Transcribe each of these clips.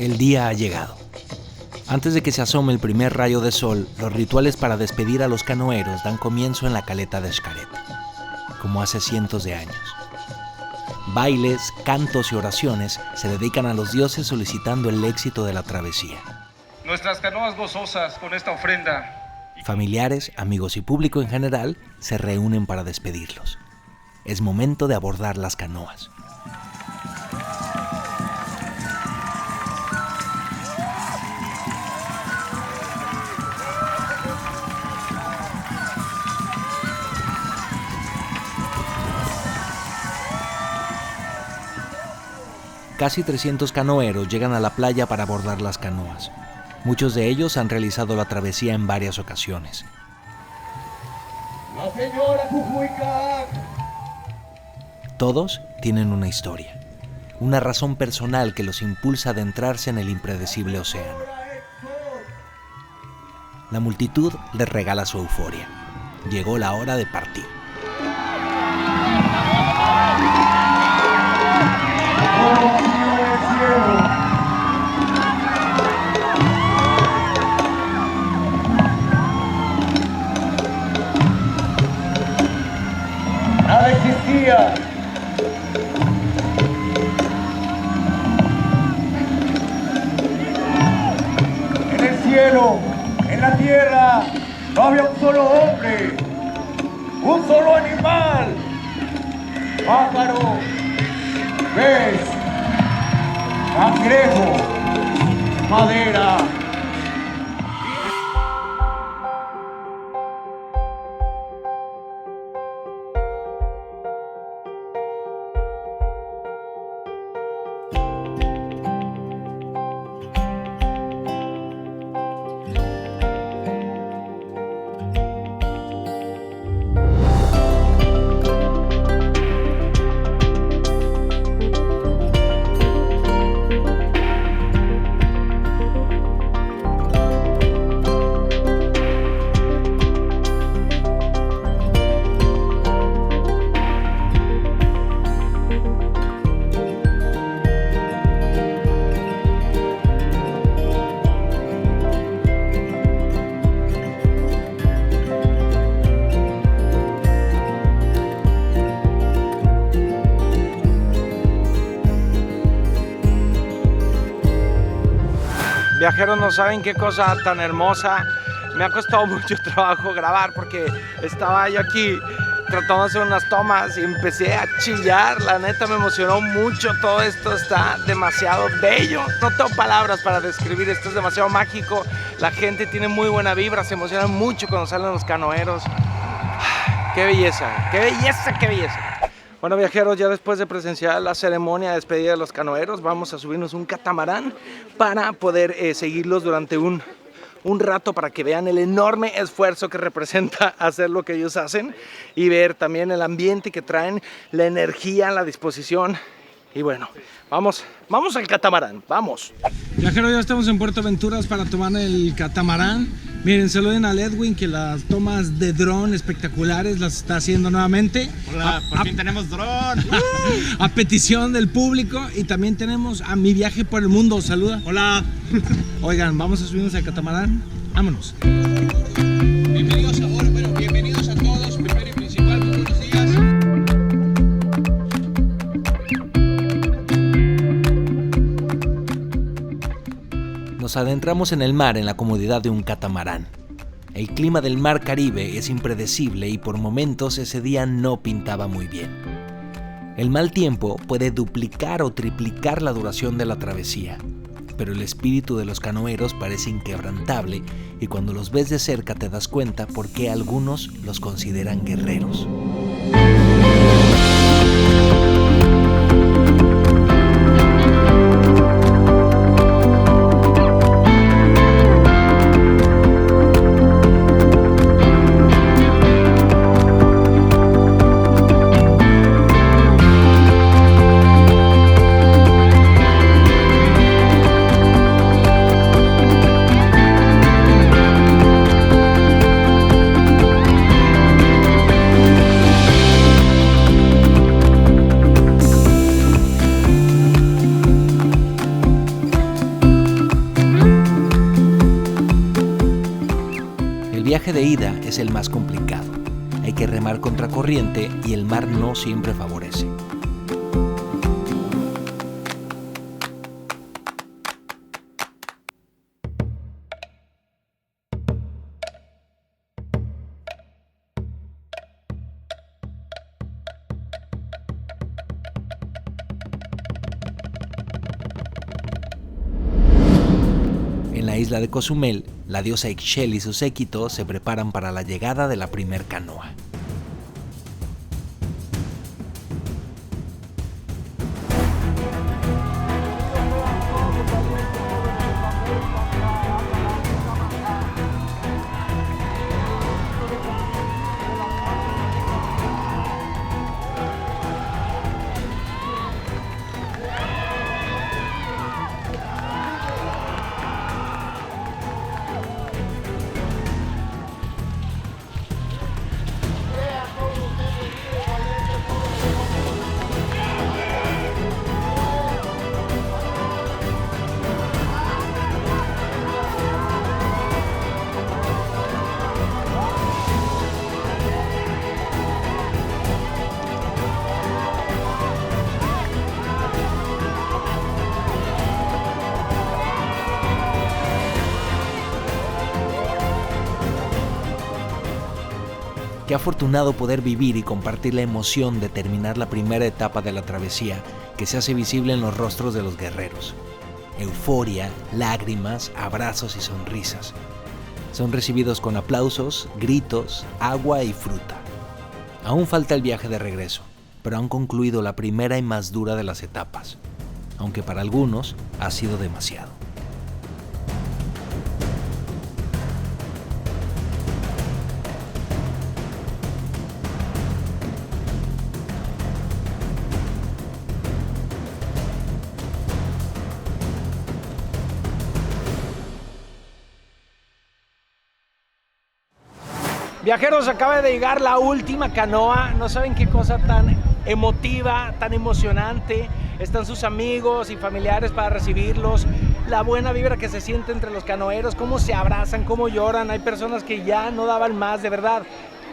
El día ha llegado. Antes de que se asome el primer rayo de sol, los rituales para despedir a los canoeros dan comienzo en la caleta de Xcaret, como hace cientos de años. Bailes, cantos y oraciones se dedican a los dioses solicitando el éxito de la travesía. Nuestras canoas gozosas con esta ofrenda. Familiares, amigos y público en general se reúnen para despedirlos. Es momento de abordar las canoas. Casi 300 canoeros llegan a la playa para abordar las canoas. Muchos de ellos han realizado la travesía en varias ocasiones. ¡La señora Cucuica! Todos tienen una historia, una razón personal que los impulsa a adentrarse en el impredecible océano. La multitud les regala su euforia. Llegó la hora de partir. Nada existía. En el cielo, en la tierra, no había un solo hombre, un solo animal, pájaro, pez, cangrejo, madera. Viajeros, no saben qué cosa tan hermosa. Me ha costado mucho trabajo grabar porque estaba yo aquí tratando de hacer unas tomas y empecé a chillar. La neta me emocionó mucho. Todo esto está demasiado bello. No tengo palabras para describir esto, es demasiado mágico. La gente tiene muy buena vibra, se emocionan mucho cuando salen los canoeros. ¡Qué belleza! ¡Qué belleza! ¡Qué belleza! Bueno, viajeros, ya después de presenciar la ceremonia de despedida de los canoeros, vamos a subirnos un catamarán para poder seguirlos durante un rato, para que vean el enorme esfuerzo que representa hacer lo que ellos hacen y ver también el ambiente que traen, la energía, la disposición. Y bueno, vamos al catamarán, vamos. Viajeros, ya estamos en Puerto Aventuras para tomar el catamarán. Miren, saluden a Edwin, que las tomas de dron espectaculares las está haciendo nuevamente. Hola, por fin tenemos dron. A petición del público. Y también tenemos a Mi Viaje por el Mundo. Saluda. Hola. Oigan, vamos a subirnos al catamarán. Vámonos. Bienvenidos a todos. Primero y principal, muy buenos días. Nos adentramos en el mar en la comodidad de un catamarán. El clima del mar Caribe es impredecible y por momentos ese día no pintaba muy bien. El mal tiempo puede duplicar o triplicar la duración de la travesía, pero el espíritu de los canoeros parece inquebrantable y cuando los ves de cerca te das cuenta por qué algunos los consideran guerreros. es el más complicado. Hay que remar contracorriente y el mar no siempre favorece. En la isla de Cozumel, la diosa Ixchel y su séquito se preparan para la llegada de la primer canoa. Qué afortunado poder vivir y compartir la emoción de terminar la primera etapa de la travesía que se hace visible en los rostros de los guerreros. Euforia, lágrimas, abrazos y sonrisas. Son recibidos con aplausos, gritos, agua y fruta. Aún falta el viaje de regreso, pero han concluido la primera y más dura de las etapas, aunque para algunos ha sido demasiado. Viajeros, acaba de llegar la última canoa. No saben qué cosa tan emotiva, tan emocionante. Están sus amigos y familiares para recibirlos. La buena vibra que se siente entre los canoeros, cómo se abrazan, cómo lloran. Hay personas que ya no daban más, de verdad.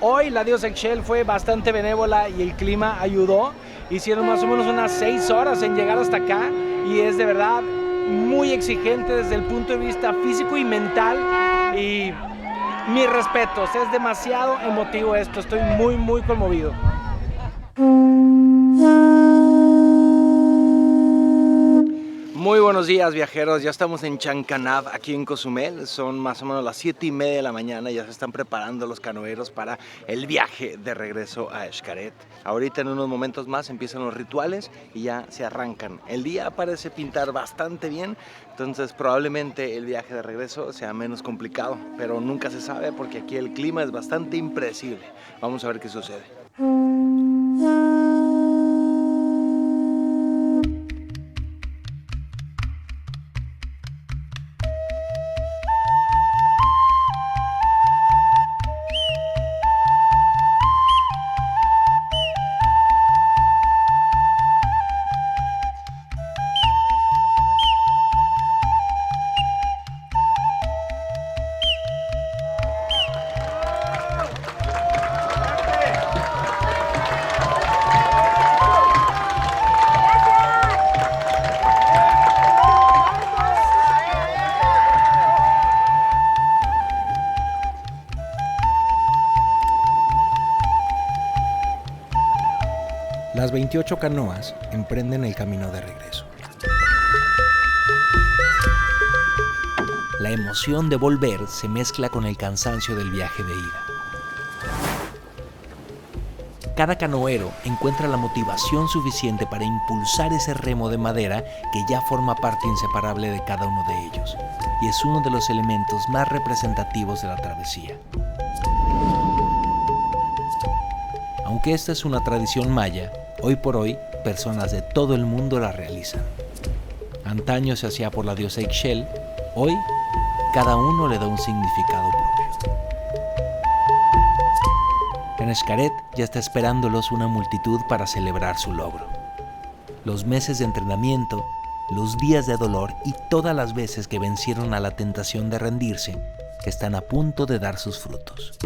Hoy la diosa Ixchel fue bastante benévola y el clima ayudó. Hicieron más o menos unas 6 horas en llegar hasta acá y es de verdad muy exigente desde el punto de vista físico y mental. Y mis respetos, es demasiado emotivo esto, estoy muy conmovido. Muy buenos días, viajeros, ya estamos en Chancanab, aquí en Cozumel. Son más o menos las 7:30 de la mañana, ya se están preparando los canoeros para el viaje de regreso a Xcaret. Ahorita en unos momentos más empiezan los rituales y ya se arrancan. El día parece pintar bastante bien, entonces probablemente el viaje de regreso sea menos complicado, pero nunca se sabe porque aquí el clima es bastante impredecible. Vamos a ver qué sucede. Las 28 canoas emprenden el camino de regreso. La emoción de volver se mezcla con el cansancio del viaje de ida. Cada canoero encuentra la motivación suficiente para impulsar ese remo de madera que ya forma parte inseparable de cada uno de ellos y es uno de los elementos más representativos de la travesía. Aunque esta es una tradición maya, hoy por hoy personas de todo el mundo la realizan. Antaño se hacía por la diosa Ixchel, hoy cada uno le da un significado propio. En Xcaret ya está esperándolos una multitud para celebrar su logro. Los meses de entrenamiento, los días de dolor y todas las veces que vencieron a la tentación de rendirse, están a punto de dar sus frutos.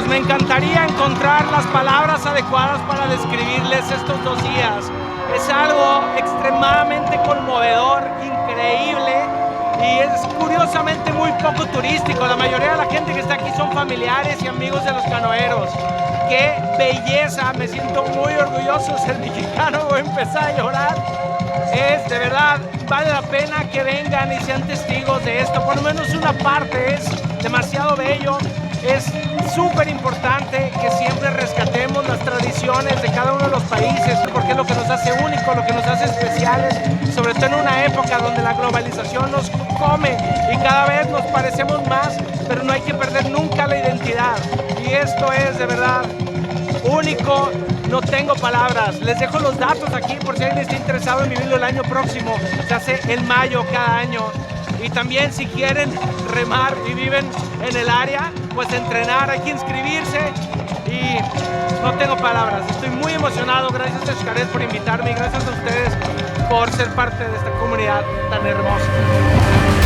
amigos, me encantaría encontrar las palabras adecuadas para describirles estos 2 días. Es algo extremadamente conmovedor, increíble y es curiosamente muy poco turístico. La mayoría de la gente que está aquí son familiares y amigos de los canoeros. ¡Qué belleza! Me siento muy orgulloso de ser mexicano, voy a empezar a llorar. Es de verdad, vale la pena que vengan y sean testigos de esto, por lo menos una parte. Es demasiado bello, es súper importante que siempre rescatemos las tradiciones de cada uno de los países, porque es lo que nos hace únicos, lo que nos hace especiales, sobre todo en una época donde la globalización nos come y cada vez nos parecemos más, pero no hay que perder nunca la identidad. Y esto es de verdad único, no tengo palabras. Les dejo los datos aquí por si alguien está interesado en vivirlo el año próximo. Se hace en mayo cada año. Y también si quieren remar y viven en el área, pues entrenar, hay que inscribirse. Y no tengo palabras, estoy muy emocionado. Gracias a Xcaret por invitarme y gracias a ustedes por ser parte de esta comunidad tan hermosa.